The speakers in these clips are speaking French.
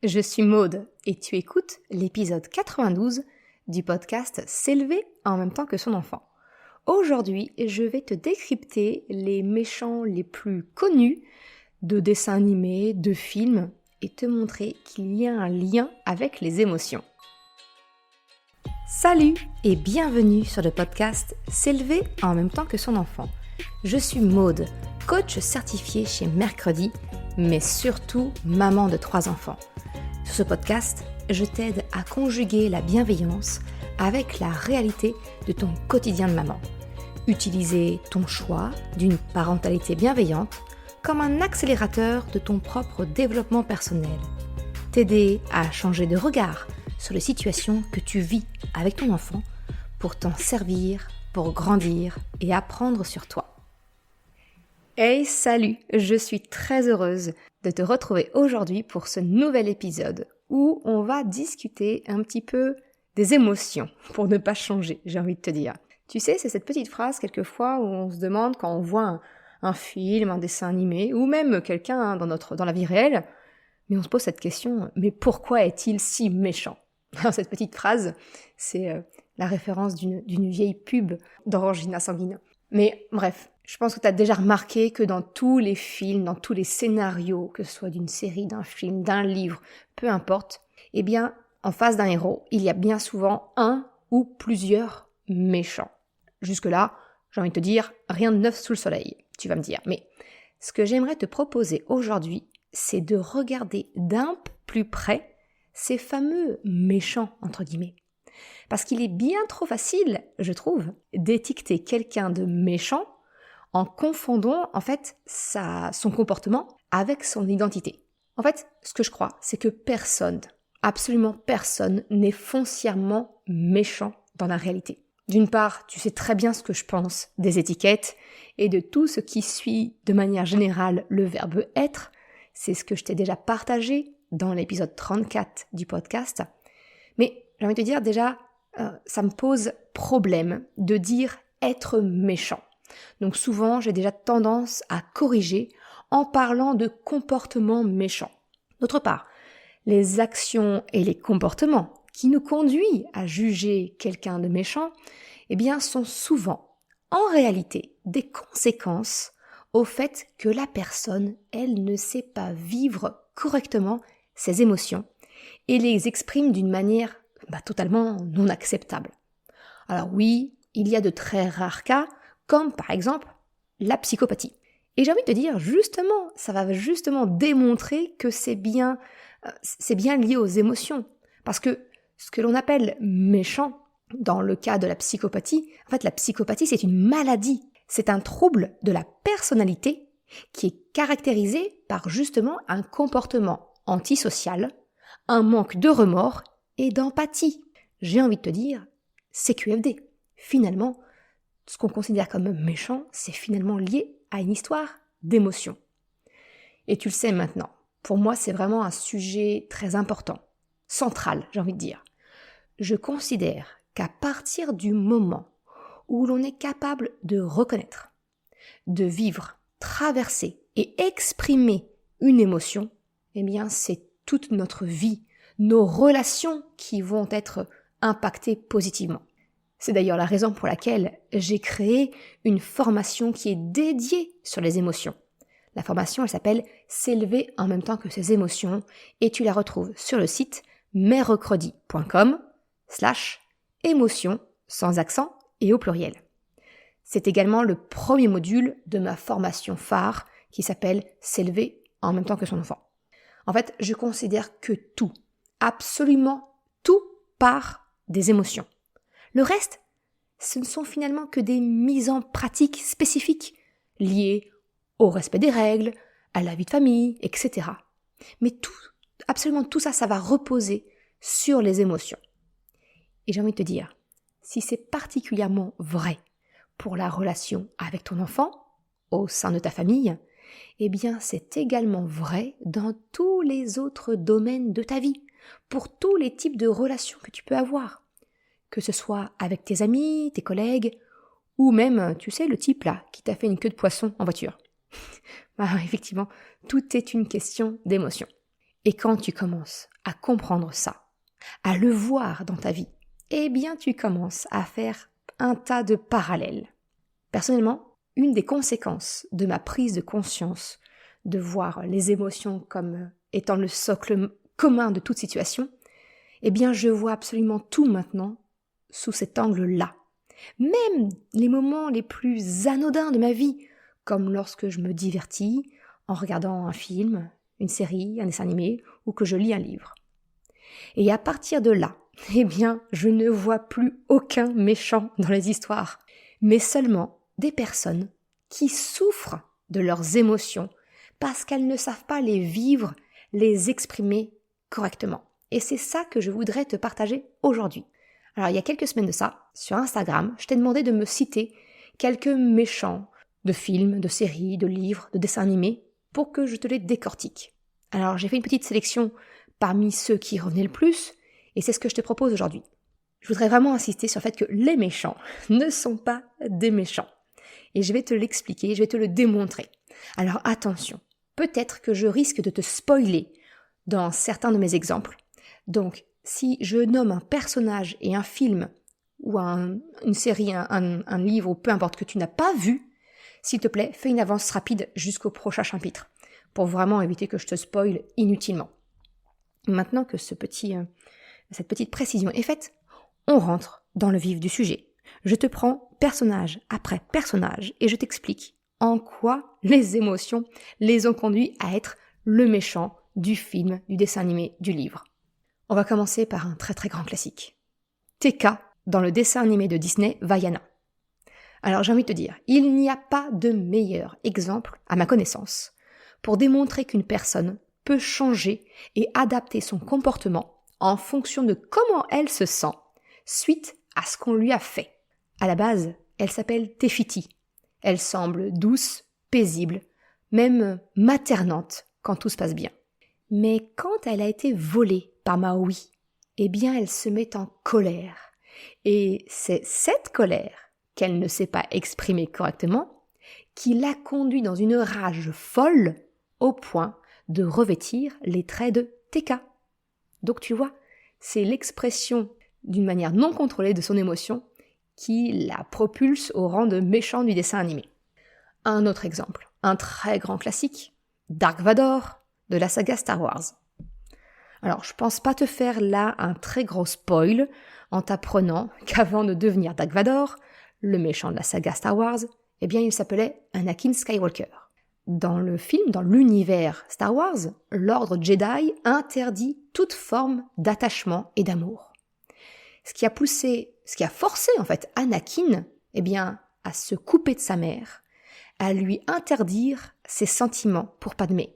je suis Maude et tu écoutes l'épisode 92 du podcast S'élever en même temps que son enfant. Aujourd'hui, je vais te décrypter les méchants les plus connus de dessins animés, de films et te montrer qu'il y a un lien avec les émotions. Salut et bienvenue sur le podcast S'élever en même temps que son enfant. Je suis Maude, coach certifié chez Mercredi, mais surtout maman de 3 enfants. Sur ce podcast, je t'aide à conjuguer la bienveillance avec la réalité de ton quotidien de maman. Utiliser ton choix d'une parentalité bienveillante comme un accélérateur de ton propre développement personnel. T'aider à changer de regard sur les situations que tu vis avec ton enfant pour t'en servir, pour grandir et apprendre sur toi. Hey, salut! Je suis très heureuse de te retrouver aujourd'hui pour ce nouvel épisode où on va discuter un petit peu des émotions, pour ne pas changer, j'ai envie de te dire. Tu sais, c'est cette petite phrase quelquefois où on se demande quand on voit un film, un dessin animé, ou même quelqu'un dans la vie réelle, mais on se pose cette question, mais pourquoi est-il si méchant? Alors cette petite phrase, c'est la référence d'une vieille pub d'Orangina Sanguine. Mais bref, je pense que tu as déjà remarqué que dans tous les films, dans tous les scénarios, que ce soit d'une série, d'un film, d'un livre, peu importe, eh bien, en face d'un héros, il y a bien souvent un ou plusieurs méchants. Jusque-là, j'ai envie de te dire, rien de neuf sous le soleil, tu vas me dire. Mais ce que j'aimerais te proposer aujourd'hui, c'est de regarder d'un peu plus près ces fameux méchants, entre guillemets. Parce qu'il est bien trop facile, je trouve, d'étiqueter quelqu'un de méchant en confondant, en fait, son comportement avec son identité. En fait, ce que je crois, c'est que personne, absolument personne, n'est foncièrement méchant dans la réalité. D'une part, tu sais très bien ce que je pense des étiquettes et de tout ce qui suit de manière générale le verbe être. C'est ce que je t'ai déjà partagé dans l'épisode 34 du podcast. Mais j'ai envie de te dire déjà, ça me pose problème de dire être méchant. Donc souvent, j'ai déjà tendance à corriger en parlant de comportement méchant. D'autre part, les actions et les comportements qui nous conduisent à juger quelqu'un de méchant, eh bien, sont souvent, en réalité, des conséquences au fait que la personne, elle ne sait pas vivre correctement ses émotions et les exprime d'une manière totalement non acceptable. Alors oui, il y a de très rares cas, comme par exemple la psychopathie. Et j'ai envie de te dire, justement, ça va justement démontrer que c'est bien lié aux émotions. Parce que ce que l'on appelle méchant, dans le cas de la psychopathie, en fait la psychopathie c'est une maladie. C'est un trouble de la personnalité qui est caractérisé par justement un comportement antisocial, un manque de remords et d'empathie. J'ai envie de te dire, c'est QFD. Finalement, ce qu'on considère comme méchant, c'est finalement lié à une histoire d'émotion. Et tu le sais maintenant, pour moi c'est vraiment un sujet très important, central, j'ai envie de dire. Je considère qu'à partir du moment où l'on est capable de reconnaître, de vivre, traverser et exprimer une émotion, eh bien c'est toute notre vie, nos relations qui vont être impactées positivement. C'est d'ailleurs la raison pour laquelle j'ai créé une formation qui est dédiée sur les émotions. La formation, elle s'appelle « S'élever en même temps que ses émotions » et tu la retrouves sur le site merrecredi.com/émotions sans accent et au pluriel. C'est également le premier module de ma formation phare qui s'appelle « S'élever en même temps que son enfant ». En fait, je considère que tout, absolument tout part des émotions. Le reste, ce ne sont finalement que des mises en pratique spécifiques liées au respect des règles, à la vie de famille, etc. Mais tout, absolument tout ça, ça va reposer sur les émotions. Et j'ai envie de te dire, si c'est particulièrement vrai pour la relation avec ton enfant, au sein de ta famille, eh bien c'est également vrai dans tous les autres domaines de ta vie, pour tous les types de relations que tu peux avoir. Que ce soit avec tes amis, tes collègues, ou même, tu sais, le type là, qui t'a fait une queue de poisson en voiture. Effectivement, tout est une question d'émotion. Et quand tu commences à comprendre ça, à le voir dans ta vie, eh bien tu commences à faire un tas de parallèles. Personnellement, une des conséquences de ma prise de conscience, de voir les émotions comme étant le socle commun de toute situation, eh bien je vois absolument tout maintenant sous cet angle-là. Même les moments les plus anodins de ma vie, comme lorsque je me divertis en regardant un film, une série, un dessin animé, ou que je lis un livre. Et à partir de là, eh bien, je ne vois plus aucun méchant dans les histoires, mais seulement des personnes qui souffrent de leurs émotions parce qu'elles ne savent pas les vivre, les exprimer correctement. Et c'est ça que je voudrais te partager aujourd'hui. Alors, il y a quelques semaines de ça, sur Instagram, je t'ai demandé de me citer quelques méchants de films, de séries, de livres, de dessins animés, pour que je te les décortique. Alors, j'ai fait une petite sélection parmi ceux qui revenaient le plus, et c'est ce que je te propose aujourd'hui. Je voudrais vraiment insister sur le fait que les méchants ne sont pas des méchants. Et je vais te l'expliquer, je vais te le démontrer. Alors attention, peut-être que je risque de te spoiler dans certains de mes exemples. Donc, si je nomme un personnage et un film, ou une série, un livre, ou peu importe que tu n'as pas vu, s'il te plaît, fais une avance rapide jusqu'au prochain chapitre, pour vraiment éviter que je te spoile inutilement. Maintenant que cette petite précision est faite, on rentre dans le vif du sujet. Je te prends personnage après personnage et je t'explique en quoi les émotions les ont conduits à être le méchant du film, du dessin animé, du livre. On va commencer par un très très grand classique. TK dans le dessin animé de Disney, Vaiana. Alors j'ai envie de te dire, il n'y a pas de meilleur exemple, à ma connaissance, pour démontrer qu'une personne peut changer et adapter son comportement en fonction de comment elle se sent suite à ce qu'on lui a fait. À la base, elle s'appelle Tefiti. Elle semble douce, paisible, même maternante quand tout se passe bien. Mais quand elle a été volée par Maui, eh bien elle se met en colère. Et c'est cette colère qu'elle ne sait pas exprimer correctement qui l'a conduit dans une rage folle au point de revêtir les traits de TK. Donc tu vois, c'est l'expression d'une manière non contrôlée de son émotion qui la propulse au rang de méchant du dessin animé. Un autre exemple, un très grand classique, Dark Vador de la saga Star Wars. Alors je pense pas te faire là un très gros spoil en t'apprenant qu'avant de devenir Dark Vador, le méchant de la saga Star Wars, eh bien il s'appelait Anakin Skywalker. Dans le film, dans l'univers Star Wars, l'ordre Jedi interdit toute forme d'attachement et d'amour. Ce qui a forcé en fait Anakin, eh bien, à se couper de sa mère, à lui interdire ses sentiments pour Padmé.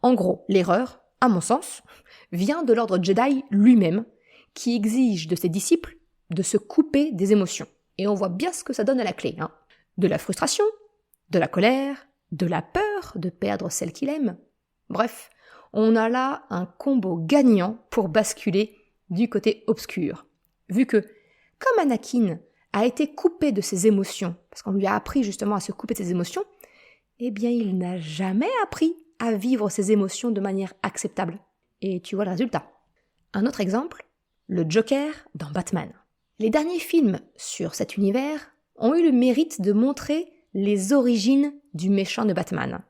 En gros, l'erreur, à mon sens, vient de l'ordre Jedi lui-même, qui exige de ses disciples de se couper des émotions. Et on voit bien ce que ça donne à la clé, hein. De la frustration, de la colère, de la peur de perdre celle qu'il aime. Bref, on a là un combo gagnant pour basculer du côté obscur. Vu que, comme Anakin a été coupé de ses émotions, parce qu'on lui a appris justement à se couper de ses émotions, eh bien il n'a jamais appris à vivre ses émotions de manière acceptable. Et tu vois le résultat. Un autre exemple, le Joker dans Batman. Les derniers films sur cet univers ont eu le mérite de montrer les origines du méchant de Batman.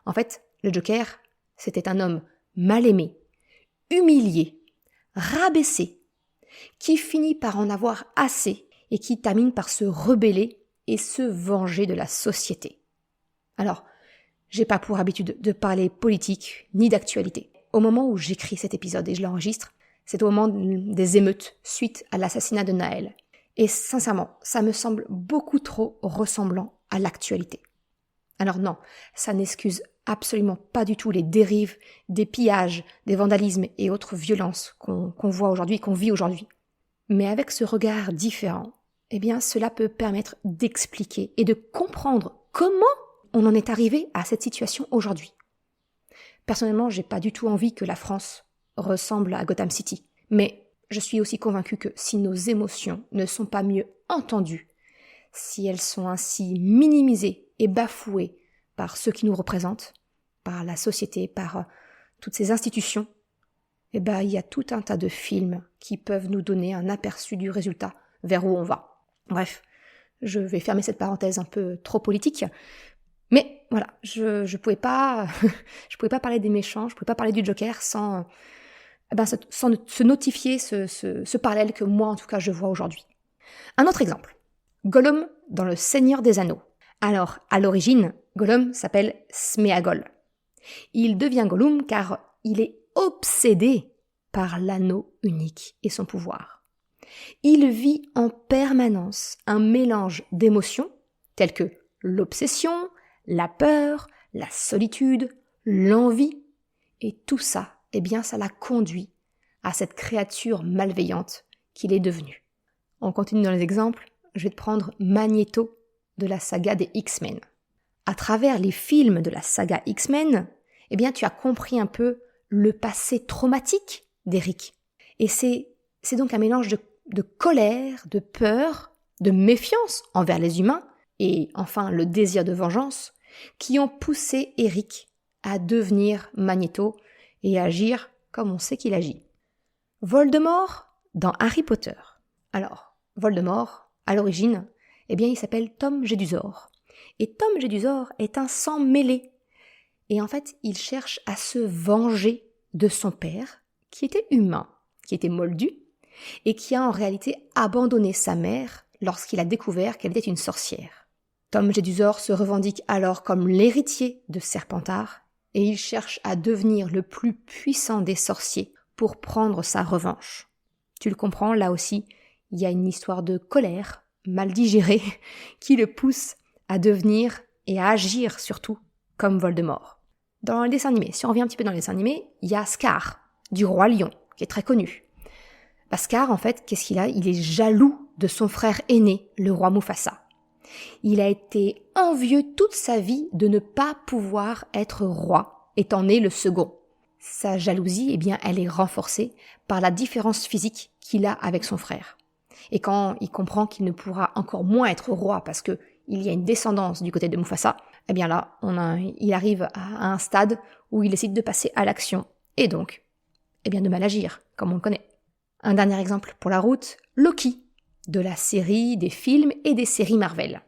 En fait, le Joker, c'était un homme mal aimé, humilié, rabaissé, qui finit par en avoir assez et qui termine par se rebeller et se venger de la société. Alors, j'ai pas pour habitude de parler politique ni d'actualité. Au moment où j'écris cet épisode et je l'enregistre, c'est au moment des émeutes suite à l'assassinat de Naël. Et sincèrement, ça me semble beaucoup trop ressemblant à l'actualité. Alors non, ça n'excuse absolument pas du tout les dérives, des pillages, des vandalismes et autres violences qu'on voit aujourd'hui, qu'on vit aujourd'hui. Mais avec ce regard différent, eh bien cela peut permettre d'expliquer et de comprendre comment on en est arrivé à cette situation aujourd'hui. Personnellement, j'ai pas du tout envie que la France ressemble à Gotham City. Mais je suis aussi convaincue que si nos émotions ne sont pas mieux entendues, si elles sont ainsi minimisées et bafouées par ceux qui nous représentent, par la société, par toutes ces institutions, il y a tout un tas de films qui peuvent nous donner un aperçu du résultat vers où on va. Bref, je vais fermer cette parenthèse un peu trop politique, mais voilà, je pouvais pas parler des méchants, je pouvais pas parler du Joker sans se notifier ce parallèle que moi en tout cas je vois aujourd'hui. Un autre exemple, Gollum dans Le Seigneur des Anneaux. Alors, à l'origine, Gollum s'appelle Sméagol. Il devient Gollum car il est obsédé par l'anneau unique et son pouvoir. Il vit en permanence un mélange d'émotions telles que l'obsession, la peur, la solitude, l'envie, et tout ça, ça l'a conduit à cette créature malveillante qu'il est devenu. On continue dans les exemples, je vais te prendre Magneto de la saga des X-Men. À travers les films de la saga X-Men, tu as compris un peu le passé traumatique d'Eric. Et c'est donc un mélange de colère, de peur, de méfiance envers les humains, et enfin le désir de vengeance, qui ont poussé Eric à devenir Magneto et agir comme on sait qu'il agit. Voldemort dans Harry Potter. Alors, Voldemort, à l'origine, il s'appelle Tom Jedusor. Et Tom Jedusor est un sang mêlé. Et en fait, il cherche à se venger de son père, qui était humain, qui était moldu, et qui a en réalité abandonné sa mère lorsqu'il a découvert qu'elle était une sorcière. Tom Jedusor se revendique alors comme l'héritier de Serpentard, et il cherche à devenir le plus puissant des sorciers pour prendre sa revanche. Tu le comprends, là aussi, il y a une histoire de colère, mal digérée, qui le pousse à devenir et à agir surtout comme Voldemort. Dans les dessins animés, si on revient un petit peu dans les dessins animés, il y a Scar, du Roi Lion, qui est très connu. Scar, en fait, qu'est-ce qu'il a ? Il est jaloux de son frère aîné, le roi Mufasa. Il a été envieux toute sa vie de ne pas pouvoir être roi, étant né le second. Sa jalousie, elle est renforcée par la différence physique qu'il a avec son frère. Et quand il comprend qu'il ne pourra encore moins être roi parce que il y a une descendance du côté de Mufasa, là, il arrive à un stade où il décide de passer à l'action et donc, de mal agir, comme on le connaît. Un dernier exemple pour la route, Loki, de la série, des films et des séries Marvel.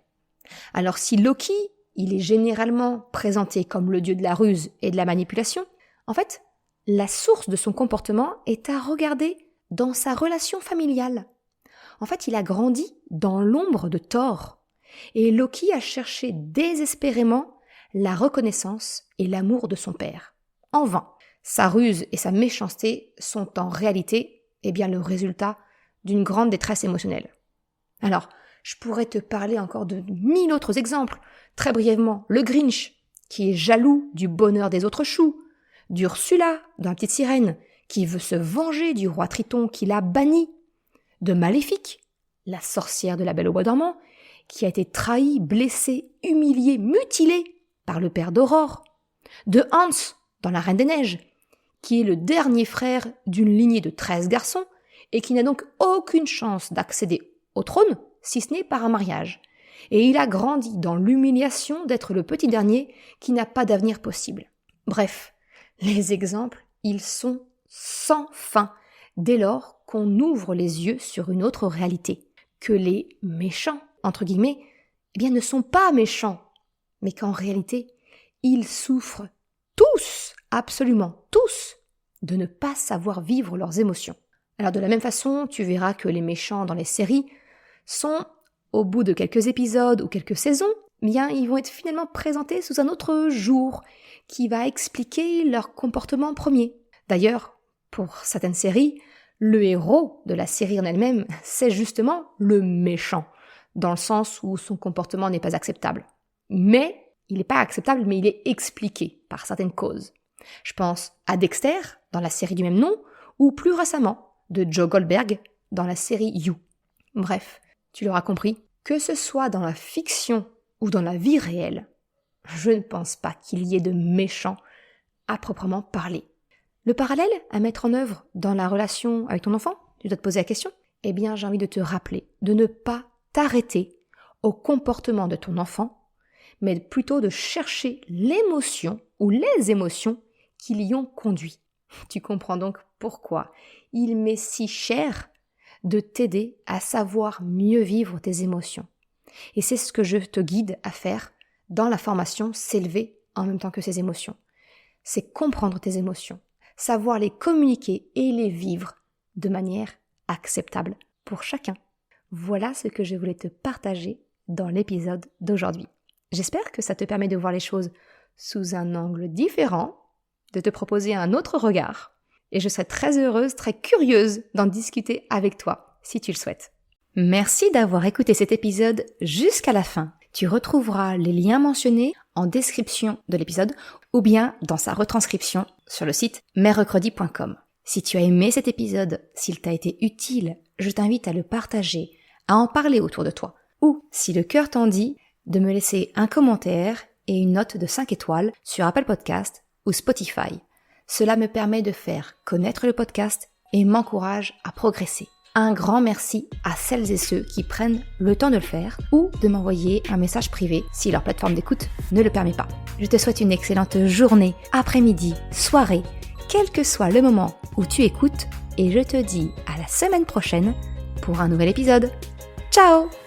Alors si Loki, il est généralement présenté comme le dieu de la ruse et de la manipulation, en fait, la source de son comportement est à regarder dans sa relation familiale. En fait, il a grandi dans l'ombre de Thor. Et Loki a cherché désespérément la reconnaissance et l'amour de son père. En vain. Sa ruse et sa méchanceté sont en réalité, le résultat d'une grande détresse émotionnelle. Alors, je pourrais te parler encore de 1000 autres exemples. Très brièvement, le Grinch, qui est jaloux du bonheur des autres choux, d'Ursula, dans La Petite Sirène, qui veut se venger du roi Triton qui l'a banni, de Maléfique, la sorcière de La Belle au bois dormant, qui a été trahie, blessée, humiliée, mutilée par le père d'Aurore, de Hans, dans La Reine des Neiges, qui est le dernier frère d'une lignée de 13 garçons et qui n'a donc aucune chance d'accéder au trône, si ce n'est par un mariage. Et il a grandi dans l'humiliation d'être le petit dernier qui n'a pas d'avenir possible. Bref, les exemples, ils sont sans fin dès lors qu'on ouvre les yeux sur une autre réalité, que les méchants, entre guillemets, ne sont pas méchants, mais qu'en réalité, ils souffrent tous, absolument tous, de ne pas savoir vivre leurs émotions. Alors de la même façon, tu verras que les méchants dans les séries sont, au bout de quelques épisodes ou quelques saisons, ils vont être finalement présentés sous un autre jour qui va expliquer leur comportement premier. D'ailleurs, pour certaines séries, le héros de la série en elle-même, c'est justement le méchant, dans le sens où son comportement n'est pas acceptable. Mais, il n'est pas acceptable, mais il est expliqué par certaines causes. Je pense à Dexter, dans la série du même nom, ou plus récemment, de Joe Goldberg, dans la série You. Bref, tu l'auras compris, que ce soit dans la fiction ou dans la vie réelle, je ne pense pas qu'il y ait de méchants à proprement parler. Le parallèle à mettre en œuvre dans la relation avec ton enfant, tu dois te poser la question, j'ai envie de te rappeler de ne pas t'arrêter au comportement de ton enfant, mais plutôt de chercher l'émotion ou les émotions qui l'y ont conduit. Tu comprends donc pourquoi il m'est si cher de t'aider à savoir mieux vivre tes émotions. Et c'est ce que je te guide à faire dans la formation S'élever en même temps que ses émotions. C'est comprendre tes émotions, savoir les communiquer et les vivre de manière acceptable pour chacun. Voilà ce que je voulais te partager dans l'épisode d'aujourd'hui. J'espère que ça te permet de voir les choses sous un angle différent, de te proposer un autre regard. Et je serai très heureuse, très curieuse d'en discuter avec toi, si tu le souhaites. Merci d'avoir écouté cet épisode jusqu'à la fin. Tu retrouveras les liens mentionnés en description de l'épisode ou bien dans sa retranscription sur le site merrecredi.com. Si tu as aimé cet épisode, s'il t'a été utile, je t'invite à le partager, à en parler autour de toi. Ou, si le cœur t'en dit, de me laisser un commentaire et une note de 5 étoiles sur Apple Podcast ou Spotify. Cela me permet de faire connaître le podcast et m'encourage à progresser. Un grand merci à celles et ceux qui prennent le temps de le faire ou de m'envoyer un message privé si leur plateforme d'écoute ne le permet pas. Je te souhaite une excellente journée, après-midi, soirée, quel que soit le moment où tu écoutes et je te dis à la semaine prochaine pour un nouvel épisode. Ciao!